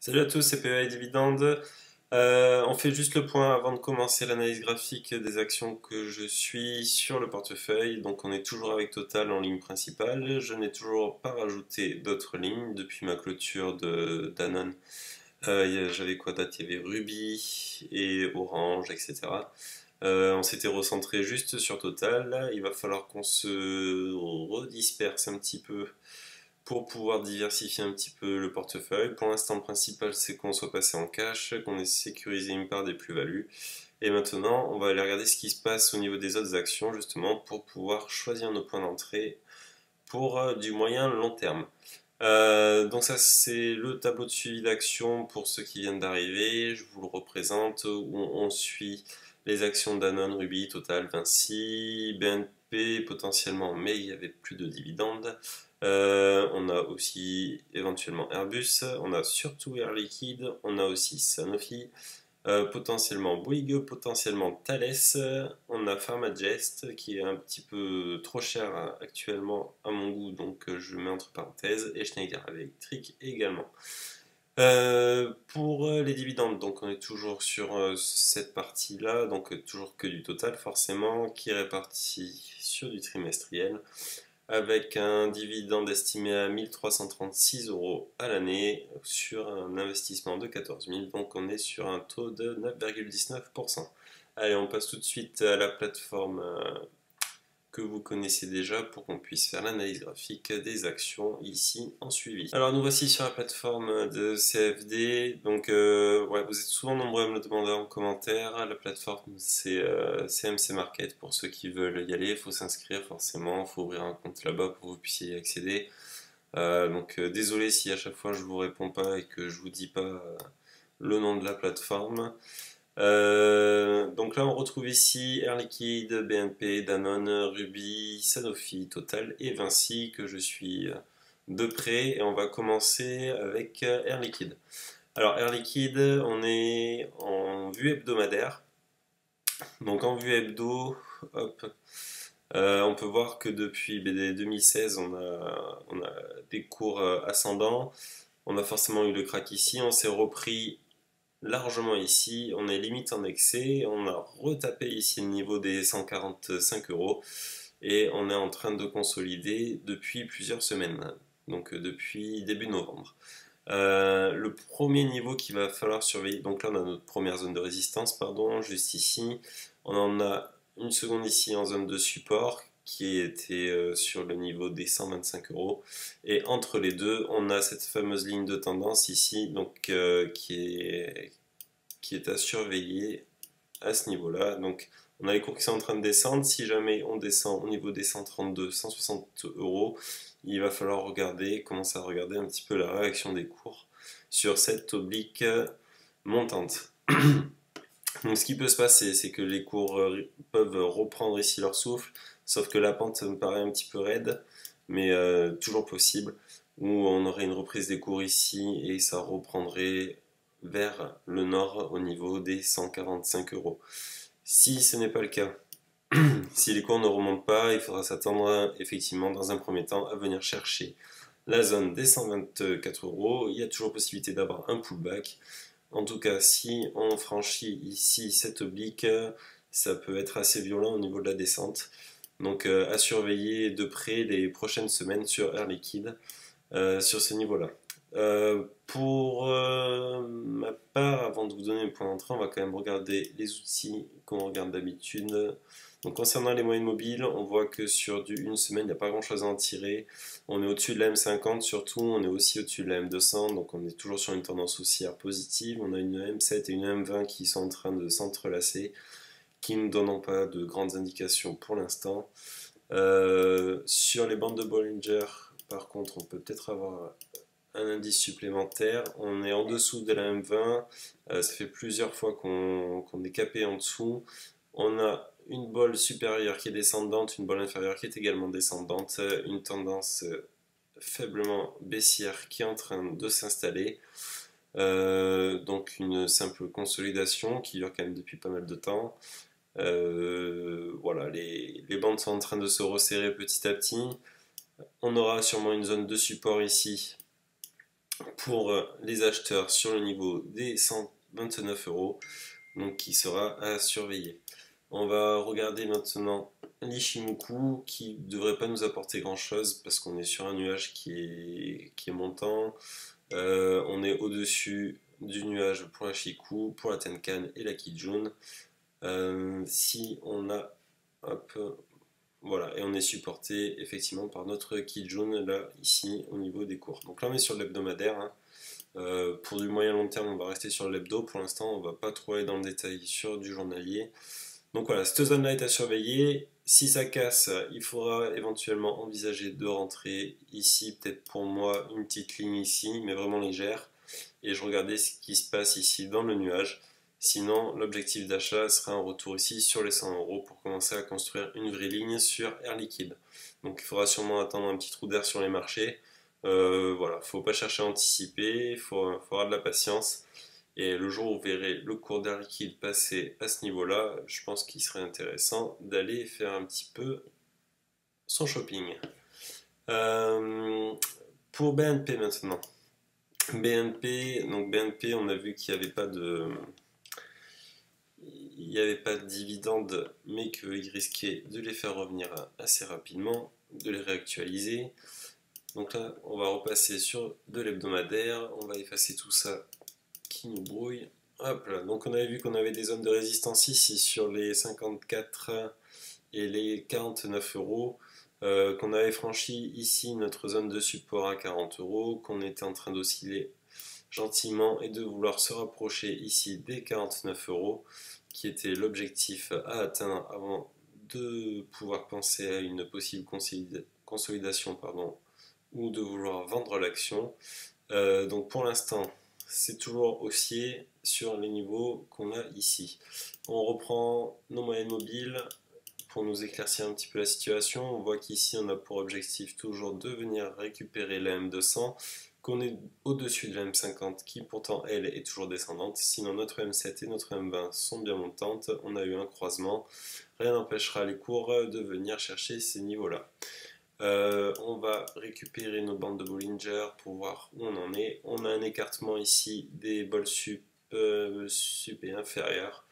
Salut à tous, c'est PEA Dividende. On fait juste le point avant de commencer l'analyse graphique des actions que je suis sur le portefeuille. Donc on est toujours avec Total en ligne principale. Je n'ai toujours pas rajouté d'autres lignes depuis ma clôture de Danone. J'avais quoi d'autre? Il y avait Ruby et Orange, etc. On s'était recentré juste sur Total. Là, il va falloir qu'on se redisperse un petit peu pour pouvoir diversifier un petit peu le portefeuille. Pour l'instant, le principal, c'est qu'on soit passé en cash, qu'on ait sécurisé une part des plus-values. Et maintenant, on va aller regarder ce qui se passe au niveau des autres actions, justement, pour pouvoir choisir nos points d'entrée pour du moyen long terme. Donc ça, c'est le tableau de suivi d'actions pour ceux qui viennent d'arriver. Je vous le représente, où on suit les actions Danone, Ruby, Total, Vinci, BNP potentiellement, mais il n'y avait plus de dividendes. On a aussi éventuellement Airbus, on a surtout Air Liquide, on a aussi Sanofi, potentiellement Bouygues, potentiellement Thales, on a Pharmagest qui est un petit peu trop cher actuellement à mon goût, donc je mets entre parenthèses, et Schneider Electric également. Pour les dividendes, donc on est toujours sur cette partie-là, donc toujours que du total forcément, qui est réparti sur du trimestriel avec un dividende estimé à 1336 euros à l'année sur un investissement de 14 000. Donc on est sur un taux de 9,19%. Allez, on passe tout de suite à la plateforme que vous connaissez déjà pour qu'on puisse faire l'analyse graphique des actions ici en suivi. Alors nous voici sur la plateforme de CFD, donc ouais, vous êtes souvent nombreux à me le demander en commentaire. La plateforme c'est CMC Market pour ceux qui veulent y aller, il faut s'inscrire forcément, il faut ouvrir un compte là-bas pour que vous puissiez y accéder. Donc désolé si à chaque fois je vous réponds pas et que je vous dis pas le nom de la plateforme. Donc là, on retrouve ici Air Liquide, BNP, Danone, Ruby, Sanofi, Total et Vinci que je suis de près. Et on va commencer avec Air Liquide. Alors Air Liquide, on est en vue hebdomadaire. Donc en vue hebdo, hop, on peut voir que depuis BD 2016, on a des cours ascendants. On a forcément eu le crack ici. On s'est repris largement ici, on est limite en excès, on a retapé ici le niveau des 145 euros et on est en train de consolider depuis plusieurs semaines, donc depuis début novembre. Le premier niveau qu'il va falloir surveiller, donc là on a notre première zone de résistance, pardon, juste ici, on en a une seconde ici en zone de support qui était sur le niveau des 125 euros. Et entre les deux, on a cette fameuse ligne de tendance ici, donc qui est à surveiller à ce niveau-là. Donc on a les cours qui sont en train de descendre. Si jamais on descend au niveau des 132, 160 euros, il va falloir regarder, commencer à regarder un petit peu la réaction des cours sur cette oblique montante. Donc ce qui peut se passer, c'est que les cours peuvent reprendre ici leur souffle, sauf que la pente me paraît un petit peu raide, mais toujours possible, où on aurait une reprise des cours ici et ça reprendrait vers le nord au niveau des 145 euros. Si ce n'est pas le cas, si les cours ne remontent pas, il faudra s'attendre effectivement dans un premier temps à venir chercher la zone des 124 euros. Il y a toujours possibilité d'avoir un pullback. En tout cas, si on franchit ici cette oblique, ça peut être assez violent au niveau de la descente. Donc à surveiller de près les prochaines semaines sur Air Liquide sur ce niveau-là. Pour ma part, avant de vous donner le point d'entrée, on va quand même regarder les outils qu'on regarde d'habitude. Donc concernant les moyennes mobiles, on voit que sur une semaine, il n'y a pas grand-chose à en tirer. On est au-dessus de la M50 surtout, on est aussi au-dessus de la M200, donc on est toujours sur une tendance haussière positive. On a une M7 et une M20 qui sont en train de s'entrelacer, qui ne nous donnent pas de grandes indications pour l'instant. Sur les bandes de Bollinger, par contre, on peut peut-être avoir un indice supplémentaire. On est en dessous de la M20. Ça fait plusieurs fois qu'on est capé en dessous. On a une bolle supérieure qui est descendante, une bolle inférieure qui est également descendante, une tendance faiblement baissière qui est en train de s'installer. Donc une simple consolidation qui dure quand même depuis pas mal de temps. Voilà, les bandes sont en train de se resserrer petit à petit. On aura sûrement une zone de support ici pour les acheteurs sur le niveau des 129 euros, donc qui sera à surveiller. On va regarder maintenant l'Ishimoku qui ne devrait pas nous apporter grand chose parce qu'on est sur un nuage qui est montant. On est au-dessus du nuage pour la Shiku, pour la Tenkan et la Kijun. Si on a hop, voilà, et on est supporté effectivement par notre Kijun là, ici, au niveau des cours. Donc là, on est sur l'hebdomadaire. Hein. Pour du moyen long terme, on va rester sur l'hebdo. Pour l'instant, on va pas trop aller dans le détail sur du journalier. Donc voilà, cette zone-là est à surveiller. Si ça casse, il faudra éventuellement envisager de rentrer ici, peut-être pour moi, une petite ligne ici, mais vraiment légère. Et je regardais ce qui se passe ici dans le nuage. Sinon, l'objectif d'achat sera un retour ici sur les 100 euros pour commencer à construire une vraie ligne sur Air Liquide. Donc il faudra sûrement attendre un petit trou d'air sur les marchés. Voilà, faut pas chercher à anticiper, il faudra de la patience. Et le jour où vous verrez le cours d'Air Liquide passer à ce niveau-là, je pense qu'il serait intéressant d'aller faire un petit peu son shopping. Euh, pour BNP maintenant. BNP, on a vu qu'il n'y avait pas de, il n'y avait pas de dividendes, mais qu'ils risquaient de les faire revenir assez rapidement, de les réactualiser. Donc là, on va repasser sur de l'hebdomadaire, on va effacer tout ça qui nous brouille. Hop là, donc on avait vu qu'on avait des zones de résistance ici sur les 54 et les 49 euros, qu'on avait franchi ici notre zone de support à 40 euros, qu'on était en train d'osciller gentiment et de vouloir se rapprocher ici des 49 euros, qui était l'objectif à atteindre avant de pouvoir penser à une possible consolidation ou de vouloir vendre l'action. Donc pour l'instant, c'est toujours haussier sur les niveaux qu'on a ici. On reprend nos moyennes mobiles pour nous éclaircir un petit peu la situation. On voit qu'ici on a pour objectif toujours de venir récupérer la M200, qu'on est au-dessus de la M50 qui pourtant elle est toujours descendante. Sinon notre M7 et notre M20 sont bien montantes. On a eu un croisement. Rien n'empêchera les cours de venir chercher ces niveaux-là. On va récupérer nos bandes de Bollinger pour voir où on en est. On a un écartement ici des bols sup et inférieurs.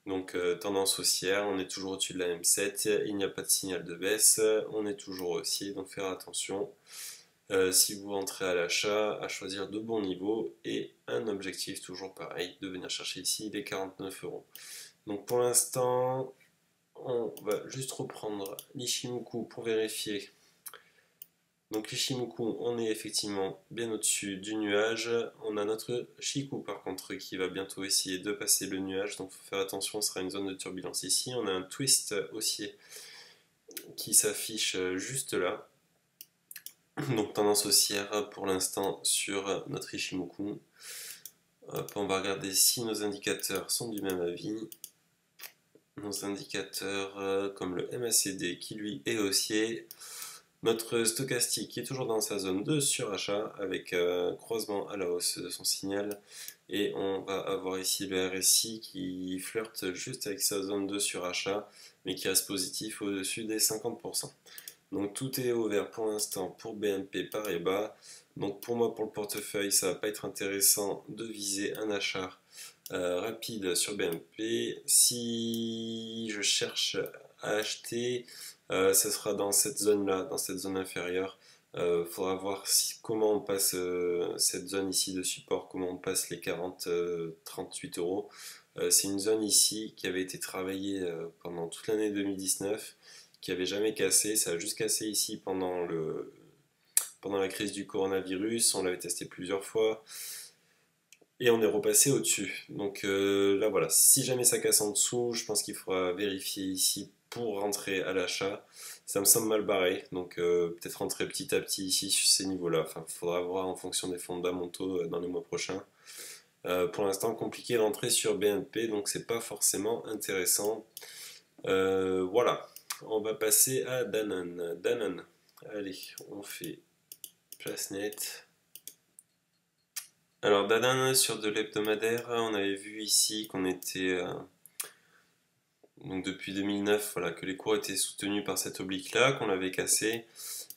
Donc tendance haussière, on est toujours au-dessus de la M7, il n'y a pas de signal de baisse, on est toujours haussier, donc faire attention si vous rentrez à l'achat, à choisir de bons niveaux et un objectif toujours pareil, de venir chercher ici les 49 euros. Donc pour l'instant, on va juste reprendre l'Ishimoku pour vérifier. Donc l'Ishimoku, on est effectivement bien au-dessus du nuage. On a notre Shiku par contre qui va bientôt essayer de passer le nuage. Donc il faut faire attention, ce sera une zone de turbulence ici. On a un twist haussier qui s'affiche juste là. Donc tendance haussière pour l'instant sur notre Ishimoku. Hop, on va regarder si nos indicateurs sont du même avis. Nos indicateurs comme le MACD qui lui est haussier. Notre stochastique qui est toujours dans sa zone de surachat avec croisement à la hausse de son signal. Et on va avoir ici le RSI qui flirte juste avec sa zone de surachat mais qui reste positif au-dessus des 50%. Donc tout est au vert pour l'instant pour BNP Paribas. Donc pour moi, pour le portefeuille, ça va pas être intéressant de viser un achat rapide sur BNP. Si je cherche à acheter, ça sera dans cette zone-là, dans cette zone inférieure. Faudra voir comment on passe cette zone ici de support, comment on passe les 38 euros. C'est une zone ici qui avait été travaillée pendant toute l'année 2019, qui avait jamais cassé. Ça a juste cassé ici pendant la crise du coronavirus. On l'avait testé plusieurs fois. Et on est repassé au-dessus. Donc là voilà, si jamais ça casse en dessous, je pense qu'il faudra vérifier ici pour rentrer à l'achat. Ça me semble mal barré, donc peut-être rentrer petit à petit ici sur ces niveaux-là. Enfin, il faudra voir en fonction des fondamentaux dans les mois prochains. Pour l'instant, compliqué d'entrer sur BNP, donc c'est pas forcément intéressant. Voilà, on va passer à Danone. Danone, allez, on fait place nette. Alors Danone sur de l'hebdomadaire, on avait vu ici qu'on était donc depuis 2009, voilà, que les cours étaient soutenus par cette oblique là, qu'on l'avait cassé.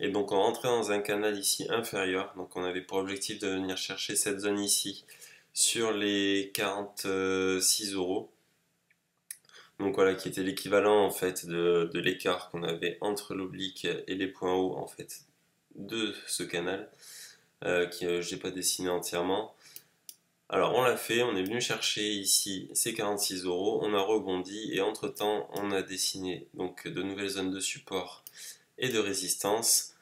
Et donc on rentrait dans un canal ici inférieur, donc on avait pour objectif de venir chercher cette zone ici sur les 46 euros. Donc voilà, qui était l'équivalent en fait de l'écart qu'on avait entre l'oblique et les points hauts en fait de ce canal, que j'ai pas dessiné entièrement. Alors on l'a fait, on est venu chercher ici ces 46 euros, on a rebondi et entre temps on a dessiné donc de nouvelles zones de support et de résistance.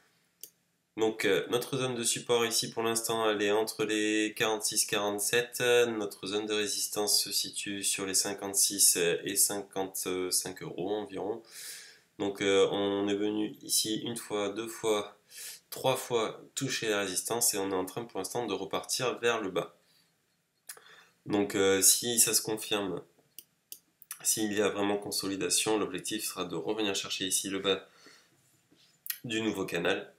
Donc notre zone de support ici pour l'instant elle est entre les 46-47, notre zone de résistance se situe sur les 56 et 55 euros environ. Donc on est venu ici une fois, deux fois, trois fois toucher la résistance et on est en train pour l'instant de repartir vers le bas. Donc si ça se confirme, s'il y a vraiment consolidation, l'objectif sera de revenir chercher ici le bas du nouveau canal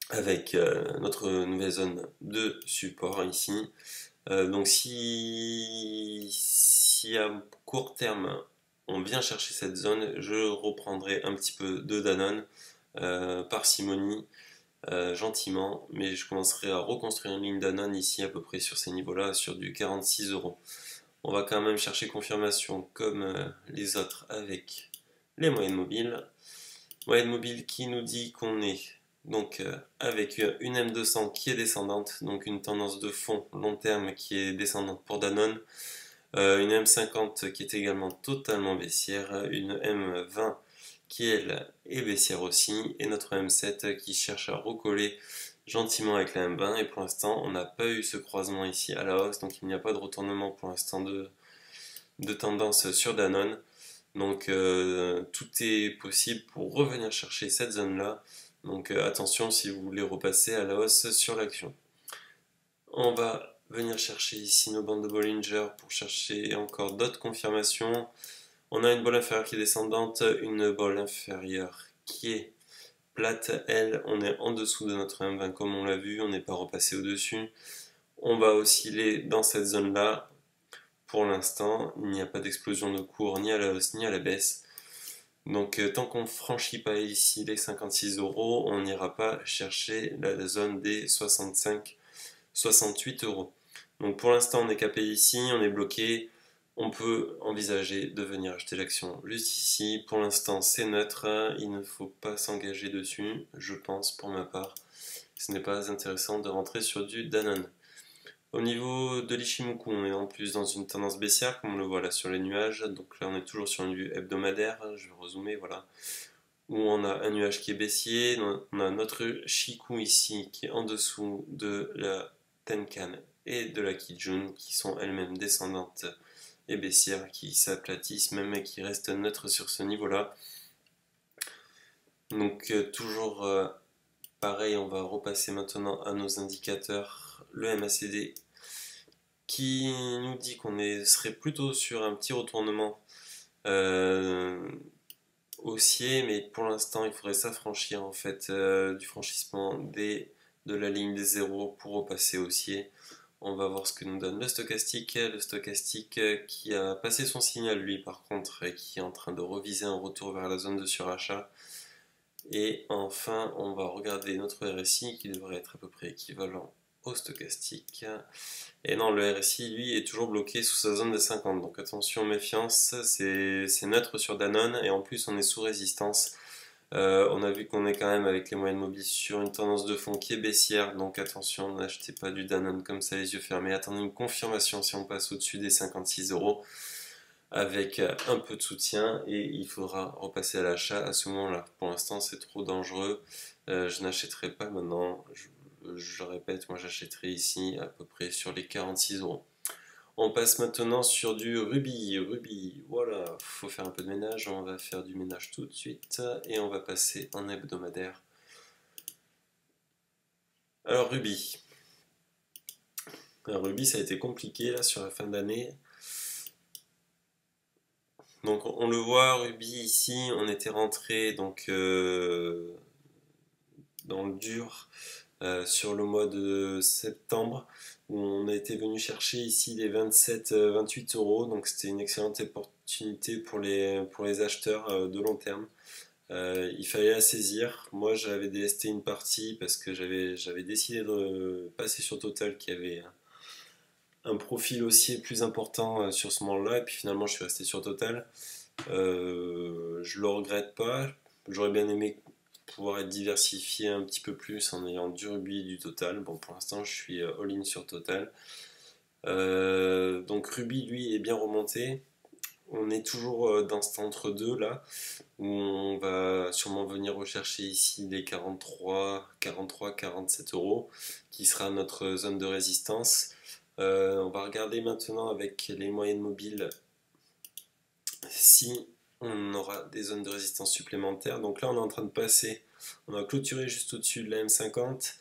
avec notre nouvelle zone de support ici. Donc si à court terme on vient chercher cette zone, je reprendrai un petit peu de Danone, parcimonie, gentiment, mais je commencerai à reconstruire une ligne Danone ici à peu près sur ces niveaux-là, sur du 46 euros. On va quand même chercher confirmation comme les autres avec les moyennes mobiles. Moyenne mobile qui nous dit qu'on est donc avec une M200 qui est descendante, donc une tendance de fond long terme qui est descendante pour Danone, une M50 qui est également totalement baissière, une M20 qui elle est baissière aussi, et notre M7 qui cherche à recoller gentiment avec la M20, et pour l'instant on n'a pas eu ce croisement ici à la hausse, donc il n'y a pas de retournement pour l'instant de tendance sur Danone. Donc tout est possible pour revenir chercher cette zone là. Donc attention si vous voulez repasser à la hausse sur l'action. On va venir chercher ici nos bandes de Bollinger pour chercher encore d'autres confirmations. On a une bolle inférieure qui est descendante, une bolle inférieure qui est plate. Elle, on est en dessous de notre M20 comme on l'a vu, on n'est pas repassé au-dessus. On va osciller dans cette zone là. Pour l'instant, il n'y a pas d'explosion de cours ni à la hausse ni à la baisse. Donc tant qu'on ne franchit pas ici les 56 euros, on n'ira pas chercher la zone des 65-68 euros. Donc pour l'instant on est capé ici, on est bloqué. On peut envisager de venir acheter l'action juste ici. Pour l'instant c'est neutre, il ne faut pas s'engager dessus, je pense pour ma part. Ce n'est pas intéressant de rentrer sur du Danone. Au niveau de l'Ichimoku, on est en plus dans une tendance baissière, comme on le voit là sur les nuages. Donc là, on est toujours sur une vue hebdomadaire. Je vais résumer, voilà. Où on a un nuage qui est baissier. On a notre Shikou ici, qui est en dessous de la Tenkan et de la Kijun, qui sont elles-mêmes descendantes et baissières, qui s'aplatissent même et qui restent neutres sur ce niveau-là. Donc toujours pareil, on va repasser maintenant à nos indicateurs. Le MACD qui nous dit qu'on serait plutôt sur un petit retournement haussier, mais pour l'instant il faudrait s'affranchir en fait du franchissement de la ligne des zéros pour repasser haussier. On va voir ce que nous donne le stochastique qui a passé son signal lui par contre et qui est en train de reviser un retour vers la zone de surachat. Et enfin on va regarder notre RSI qui devrait être à peu près équivalent au stochastique. Et non, le RSI, lui, est toujours bloqué sous sa zone de 50. Donc attention, méfiance, c'est neutre sur Danone. Et en plus, on est sous résistance. On a vu qu'on est quand même avec les moyennes mobiles sur une tendance de fond qui est baissière. Donc attention, n'achetez pas du Danone comme ça les yeux fermés. Attendez une confirmation si on passe au-dessus des 56 euros avec un peu de soutien. Et il faudra repasser à l'achat à ce moment-là. Pour l'instant, c'est trop dangereux. Je n'achèterai pas maintenant. Je répète, moi j'achèterai ici à peu près sur les 46 euros. On passe maintenant sur du rubis. Rubis, voilà, faut faire un peu de ménage. On va faire du ménage tout de suite et on va passer en hebdomadaire. Alors rubis. Alors rubis, ça a été compliqué là sur la fin d'année. Donc on le voit, rubis ici, on était rentré donc dans le dur. Sur le mois de septembre où on a été venu chercher ici les 27-28 euros, donc c'était une excellente opportunité pour les acheteurs de long terme Il fallait la saisir. Moi, j'avais délesté une partie parce que j'avais décidé de passer sur Total qui avait un profil haussier plus important sur ce moment-là. Et puis finalement, je suis resté sur Total. Je le regrette pas. J'aurais bien aimé pouvoir être diversifié un petit peu plus en ayant du Ruby et du Total. Bon, pour l'instant, je suis all-in sur Total. Donc Ruby, lui, est bien remonté. On est toujours dans cet entre-deux là, où on va sûrement venir rechercher ici les 47 euros, qui sera notre zone de résistance. On va regarder maintenant avec les moyennes mobiles si on aura des zones de résistance supplémentaires. Donc là, on est en train de passer, on a clôturé juste au-dessus de la M50.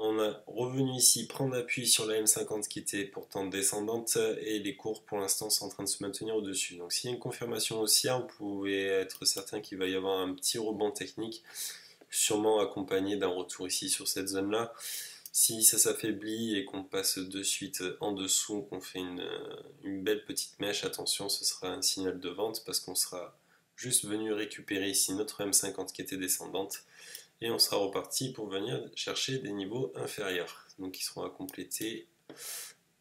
On a revenu ici prendre appui sur la M50 qui était pourtant descendante et les cours pour l'instant sont en train de se maintenir au-dessus. Donc s'il y a une confirmation haussière, vous pouvez être certain qu'il va y avoir un petit rebond technique, sûrement accompagné d'un retour ici sur cette zone-là. Si ça s'affaiblit et qu'on passe de suite en dessous, qu'on fait une belle petite mèche, attention, ce sera un signal de vente parce qu'on sera juste venu récupérer ici notre M50 qui était descendante et on sera reparti pour venir chercher des niveaux inférieurs. Donc qui seront à compléter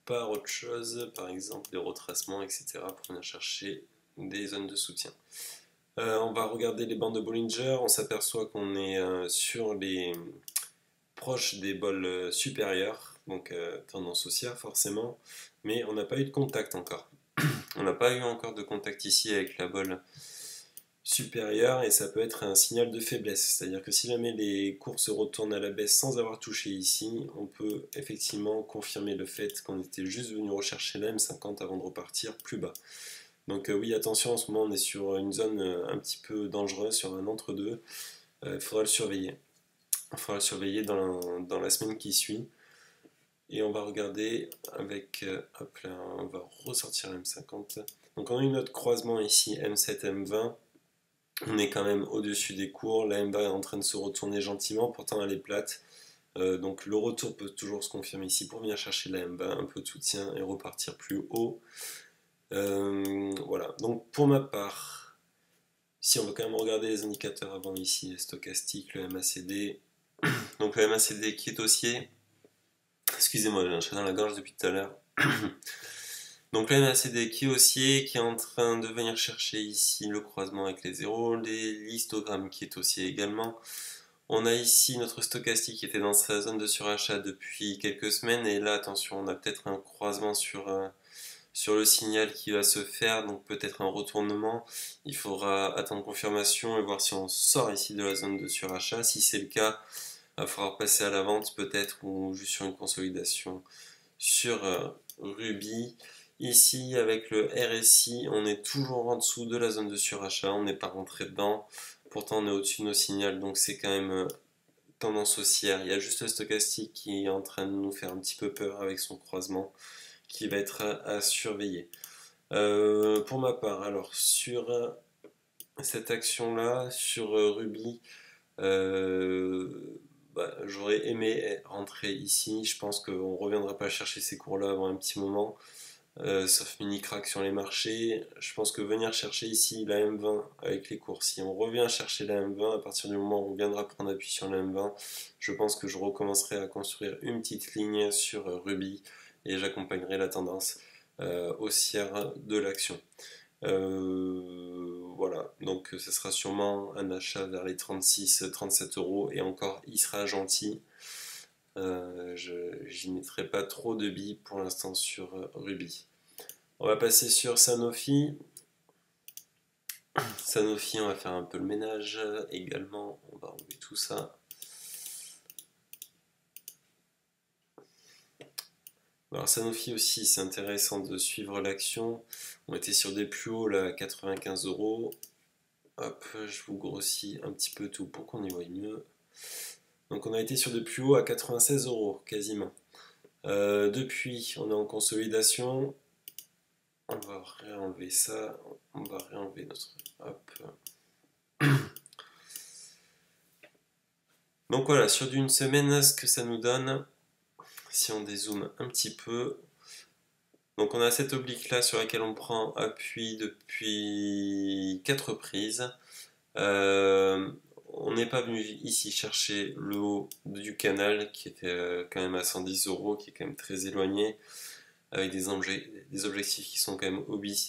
par autre chose, par exemple des retracements, etc. pour venir chercher des zones de soutien. On va regarder les bandes de Bollinger, on s'aperçoit qu'on est sur les proche des bols supérieurs, donc tendance haussière forcément, mais on n'a pas eu de contact encore. On n'a pas eu encore de contact ici avec la bolle supérieure et ça peut être un signal de faiblesse. C'est-à-dire que si jamais les cours se retournent à la baisse sans avoir touché ici, on peut effectivement confirmer le fait qu'on était juste venu rechercher la M50 avant de repartir plus bas. Donc oui, attention, en ce moment on est sur une zone un petit peu dangereuse, sur un entre-deux. Il faudra le surveiller. Il faudra le surveiller dans la semaine qui suit. Et on va regarder avec, hop là, on va ressortir M50. Donc on a eu notre croisement ici, M7, M20. On est quand même au-dessus des cours. La M20 est en train de se retourner gentiment, pourtant elle est plate. Donc le retour peut toujours se confirmer ici pour venir chercher la M20, un peu de soutien et repartir plus haut. Voilà, donc pour ma part, si on va quand même regarder les indicateurs avant ici, les stochastiques, le MACD. Donc le MACD qui est haussier. Excusez-moi, j'ai un chat dans la gorge depuis tout à l'heure. Donc le MACD qui est haussier, qui est en train de venir chercher ici le croisement avec les zéros, l'histogrammes qui est haussier également. On a ici notre stochastique qui était dans sa zone de surachat depuis quelques semaines et là attention, on a peut-être un croisement sur le signal qui va se faire, donc peut-être un retournement. Il faudra attendre confirmation et voir si on sort ici de la zone de surachat. Si c'est le cas, il va falloir passer à la vente peut-être ou juste sur une consolidation sur Ruby. Ici avec le RSI, on est toujours en dessous de la zone de surachat, on n'est pas rentré dedans. Pourtant on est au-dessus de nos signaux, donc c'est quand même tendance haussière. Il y a juste le stochastique qui est en train de nous faire un petit peu peur avec son croisement qui va être à surveiller. Pour ma part, alors sur cette action-là, sur Ruby, j'aurais aimé rentrer ici. Je pense qu'on ne reviendra pas chercher ces cours-là avant un petit moment, sauf mini crack sur les marchés. Je pense que venir chercher ici la M20 avec les cours, si on revient chercher la M20, à partir du moment où on viendra prendre appui sur la M20, je pense que je recommencerai à construire une petite ligne sur Ruby et j'accompagnerai la tendance haussière de l'action. Voilà, donc ce sera sûrement un achat vers les 36-37 euros et encore il sera gentil. J'y mettrai pas trop de billes pour l'instant sur Ruby. On va passer sur Sanofi. Sanofi, on va faire un peu le ménage également. On va enlever tout ça. Alors Sanofi aussi, c'est intéressant de suivre l'action. On était sur des plus hauts là, 95 euros. Hop, je vous grossis un petit peu tout pour qu'on y voie mieux. Donc on a été sur des plus hauts à 96 euros quasiment. Depuis, on est en consolidation. On va réenlever ça. On va réenlever notre... Hop. Donc voilà, sur d'une semaine, ce que ça nous donne, si on dézoome un petit peu, donc on a cette oblique là sur laquelle on prend appui depuis 4 prises. On n'est pas venu ici chercher le haut du canal qui était quand même à 110 euros, qui est quand même très éloigné, avec des objectifs qui sont quand même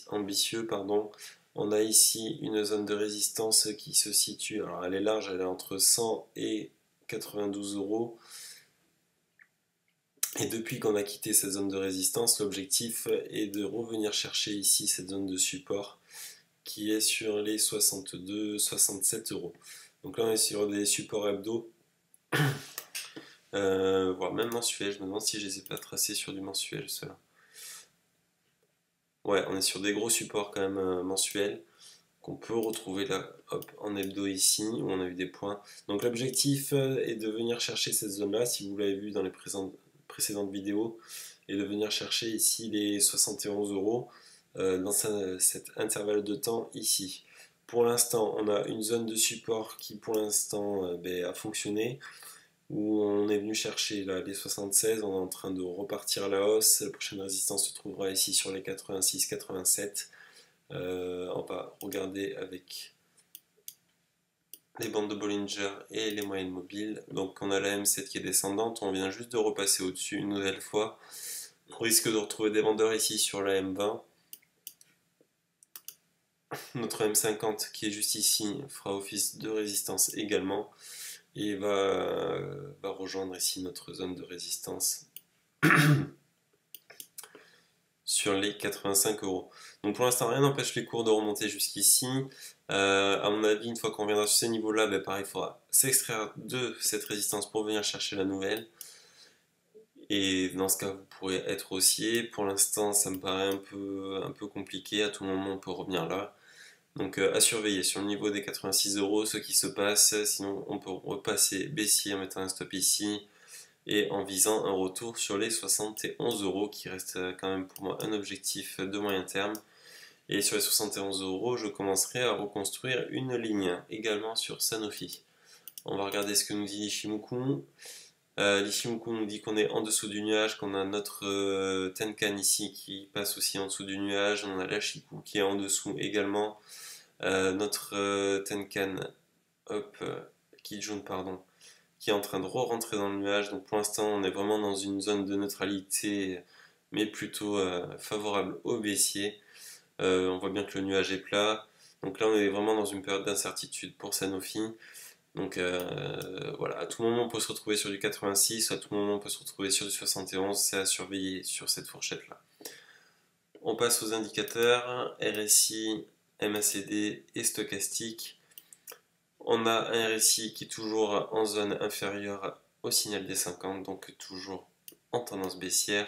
ambitieux, pardon. On a ici une zone de résistance qui se situe, alors elle est large, elle est entre 100 et 92 euros. Et depuis qu'on a quitté cette zone de résistance, l'objectif est de revenir chercher ici cette zone de support qui est sur les 62-67 euros. Donc là on est sur des supports hebdo, voire même mensuels. Je me demande si je les ai pas tracés sur du mensuel ceux-là. Ouais, on est sur des gros supports quand même mensuels qu'on peut retrouver là, hop, en hebdo ici, où on a eu des points. Donc l'objectif est de venir chercher cette zone-là, si vous l'avez vu dans les précédentes vidéos, et de venir chercher ici les 71 euros dans cet intervalle de temps ici. Pour l'instant, on a une zone de support qui pour l'instant a fonctionné, où on est venu chercher là, les 76, on est en train de repartir à la hausse. La prochaine résistance se trouvera ici sur les 86-87. On va regarder avec les bandes de Bollinger et les moyennes mobiles. Donc on a la M7 qui est descendante, on vient juste de repasser au-dessus une nouvelle fois. On risque de retrouver des vendeurs ici sur la M20. Notre M50 qui est juste ici fera office de résistance également et va rejoindre ici notre zone de résistance sur les 85 euros. Donc pour l'instant, rien n'empêche les cours de remonter jusqu'ici. À mon avis, une fois qu'on viendra sur ces niveaux-là, pareil, il faudra s'extraire de cette résistance pour venir chercher la nouvelle. Et dans ce cas, vous pourrez être haussier. Pour l'instant, ça me paraît un peu compliqué. À tout moment, on peut revenir là. Donc à surveiller sur le niveau des 86 euros ce qui se passe. Sinon, on peut repasser baissier en mettant un stop ici et en visant un retour sur les 71 euros qui reste quand même pour moi un objectif de moyen terme. Et sur les 71 euros, je commencerai à reconstruire une ligne également sur Sanofi. On va regarder ce que nous dit l'Ishimoku. L'Ishimoku nous dit qu'on est en dessous du nuage, qu'on a notre Tenkan ici qui passe aussi en dessous du nuage. On a l'Ashiku qui est en dessous également. Notre Tenkan, hop, Kijun, pardon, qui est en train de re-rentrer dans le nuage. Donc pour l'instant, on est vraiment dans une zone de neutralité, mais plutôt favorable au baissier. On voit bien que le nuage est plat. Donc là, on est vraiment dans une période d'incertitude pour Sanofi. Donc voilà, à tout moment, on peut se retrouver sur du 86, à tout moment, on peut se retrouver sur du 71. C'est à surveiller sur cette fourchette-là. On passe aux indicateurs RSI, MACD et stochastique. On a un RSI qui est toujours en zone inférieure au signal des 50, donc toujours en tendance baissière.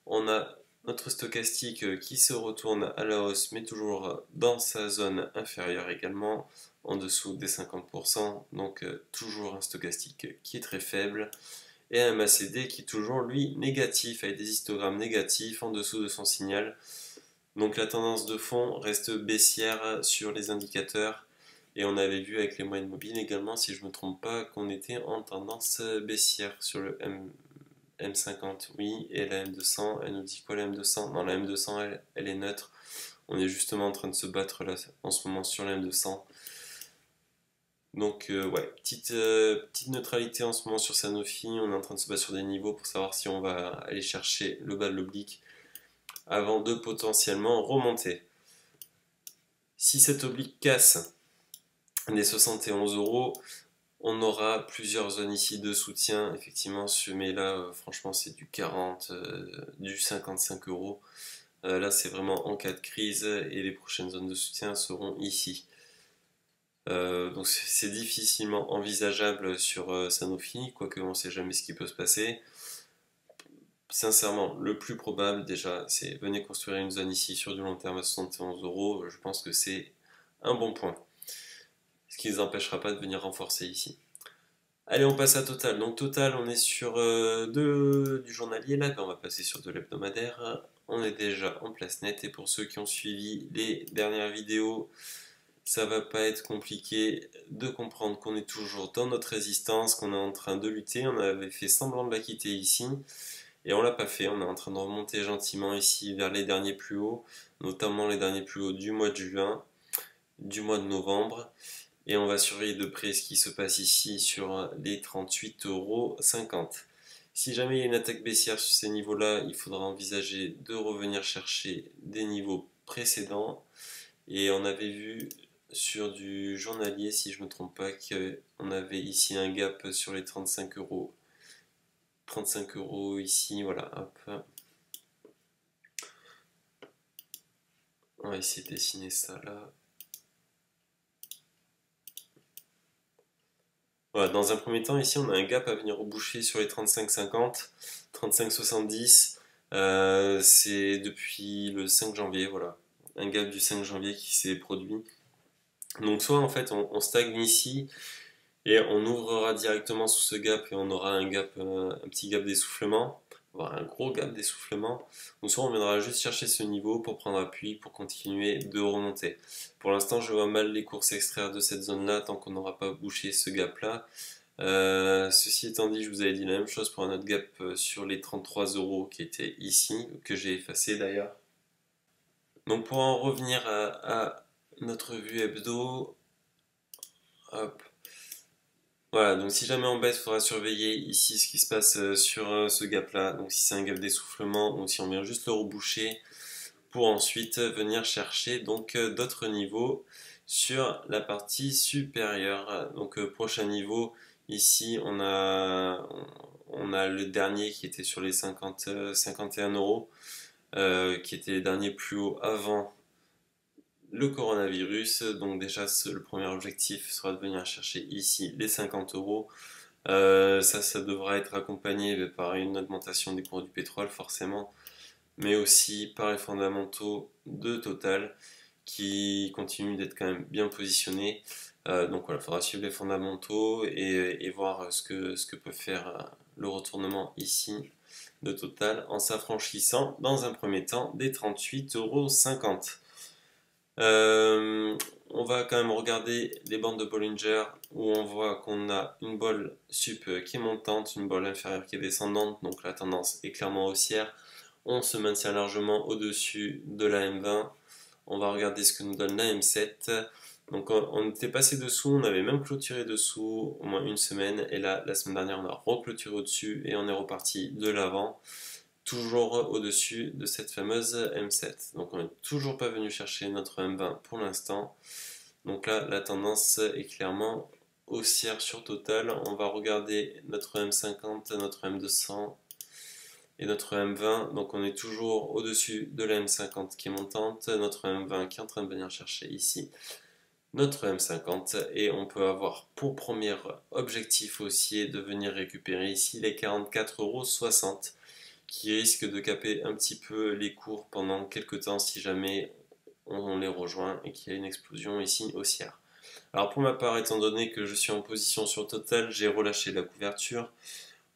On a notre stochastique qui se retourne à la hausse, mais toujours dans sa zone inférieure également, en dessous des 50%, donc toujours un stochastique qui est très faible. Et un MACD qui est toujours lui négatif, avec des histogrammes négatifs en dessous de son signal. Donc la tendance de fond reste baissière sur les indicateurs. Et on avait vu avec les moyennes mobiles également, si je ne me trompe pas, qu'on était en tendance baissière sur le M50, oui, et la M200, elle nous dit quoi la M200? Non, la M200, elle est neutre. On est justement en train de se battre là en ce moment sur la M200. Donc ouais, petite neutralité en ce moment sur Sanofi. On est en train de se battre sur des niveaux pour savoir si on va aller chercher le bas de l'oblique avant de potentiellement remonter. Si cette oblique casse des 71 euros, on aura plusieurs zones ici de soutien, effectivement, mais là, franchement, c'est du 40, du 55 euros. Là, c'est vraiment en cas de crise et les prochaines zones de soutien seront ici. Donc, c'est difficilement envisageable sur Sanofi, quoique on ne sait jamais ce qui peut se passer. Sincèrement, le plus probable, déjà, c'est venez construire une zone ici sur du long terme à 71 euros. Je pense que c'est un bon point. Ce qui ne les empêchera pas de venir renforcer ici. Allez, on passe à Total. Donc Total, on est sur du journalier là, on va passer sur de l'hebdomadaire. On est déjà en place nette et pour ceux qui ont suivi les dernières vidéos, ça va pas être compliqué de comprendre qu'on est toujours dans notre résistance, qu'on est en train de lutter. On avait fait semblant de la quitter ici et on l'a pas fait. On est en train de remonter gentiment ici vers les derniers plus hauts, notamment les derniers plus hauts du mois de juin, du mois de novembre. Et on va surveiller de près ce qui se passe ici sur les 38,50 €. Si jamais il y a une attaque baissière sur ces niveaux-là, il faudra envisager de revenir chercher des niveaux précédents. Et on avait vu sur du journalier, si je ne me trompe pas, qu'on avait ici un gap sur les 35 euros. 35 € ici, voilà, hop. On va essayer de dessiner ça là. Voilà, dans un premier temps, ici, on a un gap à venir reboucher sur les 35,50, 35,70. C'est depuis le 5 janvier, voilà. Un gap du 5 janvier qui s'est produit. Donc soit en fait on stagne ici et on ouvrira directement sous ce gap et on aura un gap, un petit gap d'essoufflement, voire un gros gap d'essoufflement, ou soit on viendra juste chercher ce niveau pour prendre appui pour continuer de remonter. Pour l'instant je vois mal les cours s'extraire de cette zone là tant qu'on n'aura pas bouché ce gap là. Ceci étant dit, je vous avais dit la même chose pour un autre gap sur les 33 € qui était ici, que j'ai effacé d'ailleurs. Donc pour en revenir à notre vue hebdo, hop. Voilà, donc si jamais on baisse, il faudra surveiller ici ce qui se passe sur ce gap là, donc si c'est un gap d'essoufflement ou si on vient juste le reboucher pour ensuite venir chercher donc d'autres niveaux sur la partie supérieure. Donc prochain niveau, ici on a le dernier qui était sur les 51 €, qui était les derniers plus hauts avant le coronavirus. Donc déjà le premier objectif sera de venir chercher ici les 50 €. Ça devra être accompagné par une augmentation des cours du pétrole forcément, mais aussi par les fondamentaux de Total qui continuent d'être quand même bien positionnés. Donc voilà, il faudra suivre les fondamentaux et voir ce que peut faire le retournement ici de Total en s'affranchissant dans un premier temps des 38,50 €. On va quand même regarder les bandes de Bollinger où on voit qu'on a une bolle sup qui est montante, une bolle inférieure qui est descendante, donc la tendance est clairement haussière. On se maintient largement au-dessus de la M20. On va regarder ce que nous donne la M7. Donc on était passé dessous, on avait même clôturé dessous au moins une semaine, et là la semaine dernière on a reclôturé au-dessus et on est reparti de l'avant, toujours au-dessus de cette fameuse M7. Donc on n'est toujours pas venu chercher notre M20 pour l'instant. Donc là la tendance est clairement haussière sur Total. On va regarder notre M50, notre M200 et notre M20. Donc on est toujours au-dessus de la M50 qui est montante, notre M20 qui est en train de venir chercher ici notre M50, et on peut avoir pour premier objectif haussier de venir récupérer ici les 44,60 € qui risque de caper un petit peu les cours pendant quelques temps si jamais on les rejoint et qu'il y a une explosion ici haussière. Alors pour ma part, étant donné que je suis en position sur Total, j'ai relâché la couverture.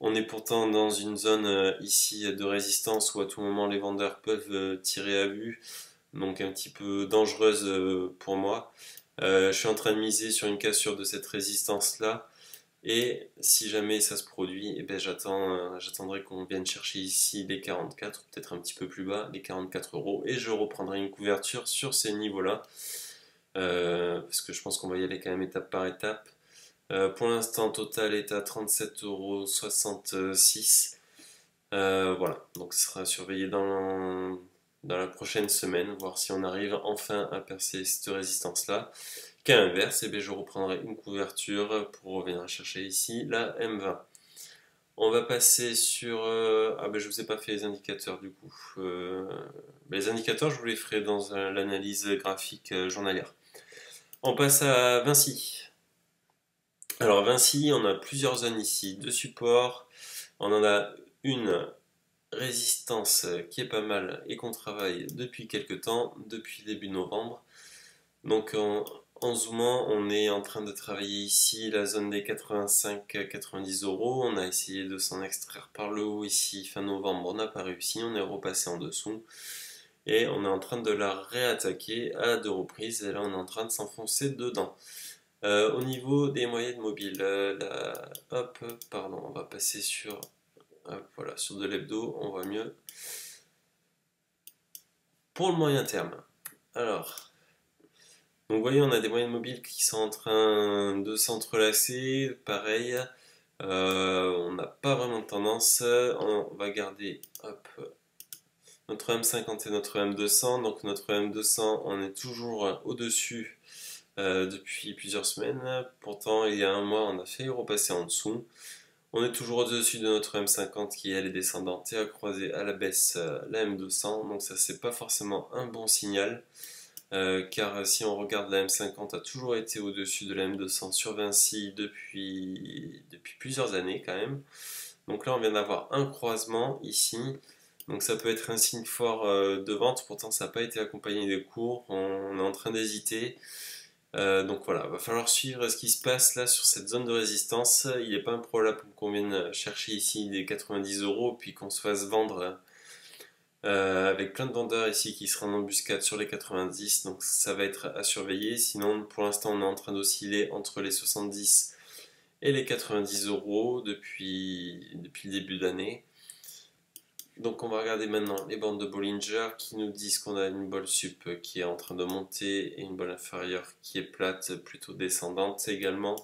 On est pourtant dans une zone ici de résistance où à tout moment les vendeurs peuvent tirer à vue, donc un petit peu dangereuse pour moi. Je suis en train de miser sur une cassure de cette résistance là, et si jamais ça se produit, eh ben j'attendrai qu'on vienne chercher ici les 44, peut-être un petit peu plus bas, les 44 €, et je reprendrai une couverture sur ces niveaux-là, parce que je pense qu'on va y aller quand même étape par étape. Pour l'instant, Total est à 37,66 €. Voilà, donc ce sera surveillé dans la prochaine semaine, voir si on arrive enfin à percer cette résistance-là. Qu'à l'inverse, eh bien, je reprendrai une couverture pour revenir chercher ici la M20. On va passer sur... ah ben je vous ai pas fait les indicateurs du coup. Les indicateurs, je vous les ferai dans l'analyse graphique journalière. On passe à Vinci. Alors Vinci, on a plusieurs zones ici de support. On en a une résistance qui est pas mal et qu'on travaille depuis quelques temps, depuis début novembre. Donc en zoomant, on est en train de travailler ici la zone des 85-90 €. On a essayé de s'en extraire par le haut ici fin novembre, on n'a pas réussi, on est repassé en dessous. Et on est en train de la réattaquer à deux reprises, et là on est en train de s'enfoncer dedans. Au niveau des moyennes mobiles, hop, pardon, on va passer sur, hop, voilà, sur de l'hebdo, on voit mieux. Pour le moyen terme, alors, Donc vous voyez, on a des moyennes mobiles qui sont en train de s'entrelacer, pareil, on n'a pas vraiment de tendance, on va garder hop, notre M50 et notre M200, donc notre M200 on est toujours au-dessus depuis plusieurs semaines, pourtant il y a un mois on a failli repasser en dessous. On est toujours au-dessus de notre M50 qui elle est descendante et a croisé à la baisse la M200, donc ça c'est pas forcément un bon signal. Car si on regarde la M50 a toujours été au-dessus de la M200 sur Vinci depuis plusieurs années quand même. Donc là on vient d'avoir un croisement ici. Donc ça peut être un signe fort de vente, pourtant ça n'a pas été accompagné des cours, on est en train d'hésiter. Donc voilà, va falloir suivre ce qui se passe là sur cette zone de résistance. Il n'est pas improbable qu'on vienne chercher ici des 90 euros puis qu'on se fasse vendre avec plein de vendeurs ici qui seront en embuscade sur les 90, donc ça va être à surveiller. Sinon, pour l'instant, on est en train d'osciller entre les 70 et les 90 euros depuis le début d'année. Donc on va regarder maintenant les bandes de Bollinger qui nous disent qu'on a une bolle sup qui est en train de monter et une bolle inférieure qui est plate, plutôt descendante également.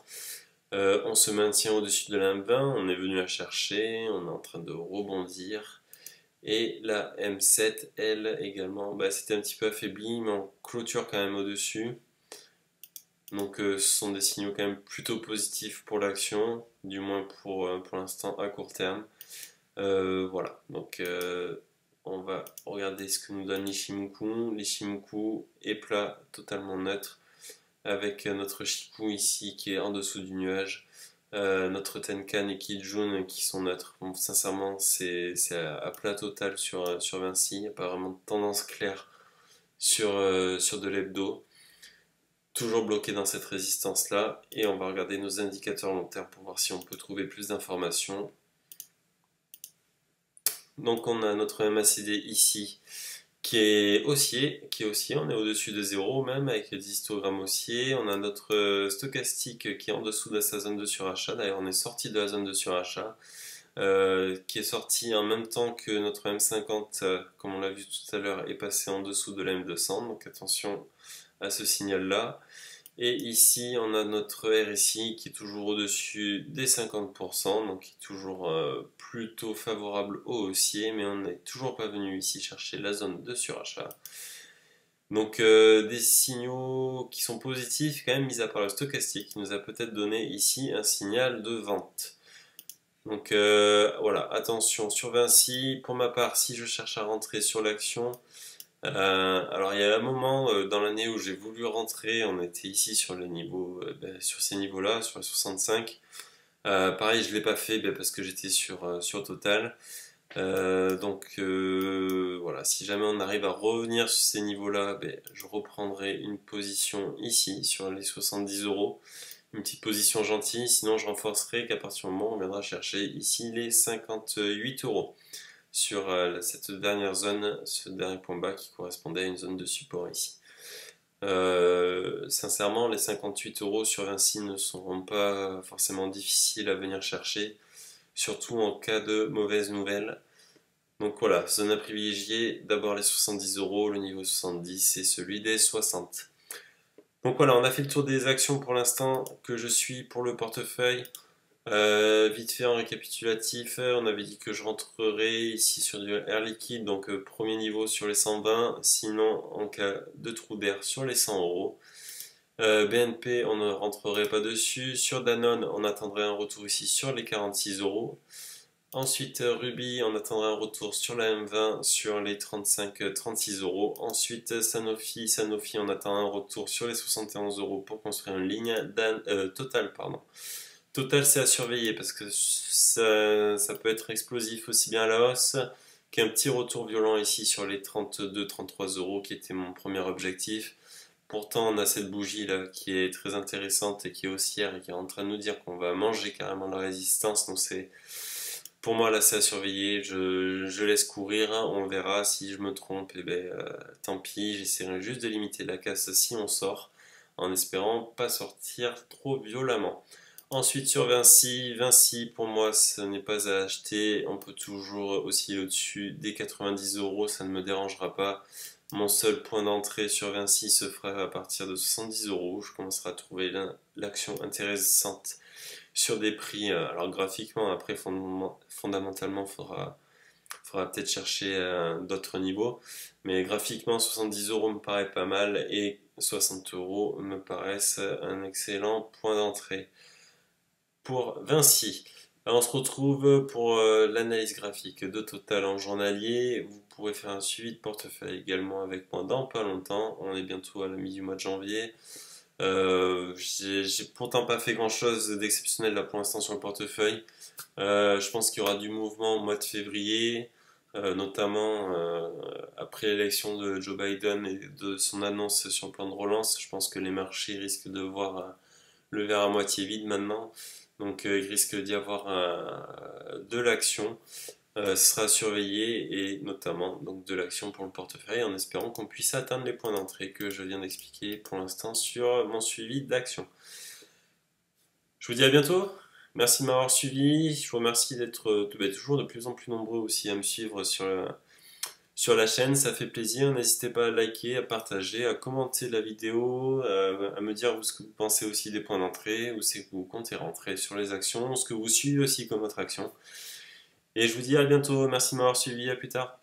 On se maintient au-dessus de la M20, on est venu la chercher, on est en train de rebondir. Et la M7, elle également, c'était un petit peu affaibli, mais on clôture quand même au-dessus. Donc ce sont des signaux quand même plutôt positifs pour l'action, du moins pour l'instant à court terme. Voilà, donc on va regarder ce que nous donne l'Ishimoku. L'Ishimoku est plat, totalement neutre, avec notre Shiku ici qui est en dessous du nuage. Notre Tenkan et Kijun qui sont neutres. Bon, sincèrement, c'est à plat total sur Vinci. Il n'y a pas vraiment de tendance claire sur de l'hebdo. Toujours bloqué dans cette résistance-là. Et on va regarder nos indicateurs long terme pour voir si on peut trouver plus d'informations. Donc on a notre MACD ici qui est haussier, on est au-dessus de 0 même avec les histogrammes haussiers. On a notre stochastique qui est en dessous de sa zone de surachat, d'ailleurs on est sorti de la zone de surachat, qui est sorti en même temps que notre M50, comme on l'a vu tout à l'heure, est passé en dessous de la M200, donc attention à ce signal-là. Et ici, on a notre RSI qui est toujours au-dessus des 50%, donc qui est toujours plutôt favorable au haussier, mais on n'est toujours pas venu ici chercher la zone de surachat. Donc des signaux qui sont positifs quand même, mis à part le stochastique, qui nous a peut-être donné ici un signal de vente. Donc voilà, attention sur Vinci. Pour ma part, si je cherche à rentrer sur l'action, alors il y a un moment dans l'année où j'ai voulu rentrer, on était ici sur les niveaux, sur ces niveaux-là, sur les 65. Pareil, je l'ai pas fait parce que j'étais sur Total. Donc voilà, si jamais on arrive à revenir sur ces niveaux-là, je reprendrai une position ici sur les 70 euros. Une petite position gentille, sinon je renforcerai qu'à partir du moment où on viendra chercher ici les 58 euros sur cette dernière zone, ce dernier point bas qui correspondait à une zone de support ici. Sincèrement, les 58 euros sur Vinci ne seront pas forcément difficiles à venir chercher, surtout en cas de mauvaise nouvelle. Donc voilà, zone à privilégier, d'abord les 70 euros, le niveau 70 et celui des 60. Donc voilà, on a fait le tour des actions pour l'instant que je suis pour le portefeuille. Vite fait en récapitulatif, on avait dit que je rentrerai ici sur du air liquide, donc premier niveau sur les 120, sinon en cas de trou d'air sur les 100 euros. BNP, on ne rentrerait pas dessus. Sur Danone, on attendrait un retour ici sur les 46 euros. Ensuite, Ruby, on attendrait un retour sur la M20 sur les 35-36 euros. Ensuite, Sanofi, on attend un retour sur les 71 euros pour construire une ligne. Total, pardon. Total, c'est à surveiller parce que ça peut être explosif aussi bien à la hausse qu'un petit retour violent ici sur les 32-33 euros qui était mon premier objectif. Pourtant, on a cette bougie là qui est très intéressante et qui est haussière et qui est en train de nous dire qu'on va manger carrément la résistance. Donc c'est pour moi là c'est à surveiller. Je laisse courir, on verra si je me trompe. Et tant pis, j'essaierai juste de limiter la casse si on sort en espérant pas sortir trop violemment. Ensuite sur Vinci, Vinci pour moi ce n'est pas à acheter, on peut toujours osciller au-dessus des 90 euros, ça ne me dérangera pas. Mon seul point d'entrée sur Vinci se fera à partir de 70 euros, je commencerai à trouver l'action intéressante sur des prix, alors graphiquement après fondamentalement faudra peut-être chercher d'autres niveaux, mais graphiquement 70 euros me paraît pas mal et 60 euros me paraissent un excellent point d'entrée pour Vinci. Alors, on se retrouve pour l'analyse graphique de Total en journalier. Vous pourrez faire un suivi de portefeuille également avec moi dans pas longtemps. On est bientôt à la mi du mois de janvier. J'ai pourtant pas fait grand chose d'exceptionnel là pour l'instant sur le portefeuille. Je pense qu'il y aura du mouvement au mois de février, notamment après l'élection de Joe Biden et de son annonce sur le plan de relance. Je pense que les marchés risquent de voir le verre à moitié vide maintenant. Donc il risque d'y avoir de l'action. Ce sera surveillé et notamment donc de l'action pour le portefeuille en espérant qu'on puisse atteindre les points d'entrée que je viens d'expliquer pour l'instant sur mon suivi d'action. Je vous dis à bientôt. Merci de m'avoir suivi. Je vous remercie d'être toujours de plus en plus nombreux aussi à me suivre sur la chaîne. Ça fait plaisir. N'hésitez pas à liker, à partager, à commenter la vidéo, à me dire ce que vous pensez aussi des points d'entrée, où c'est que vous comptez rentrer sur les actions, ce que vous suivez aussi comme autre action. Et je vous dis à bientôt. Merci de m'avoir suivi. À plus tard.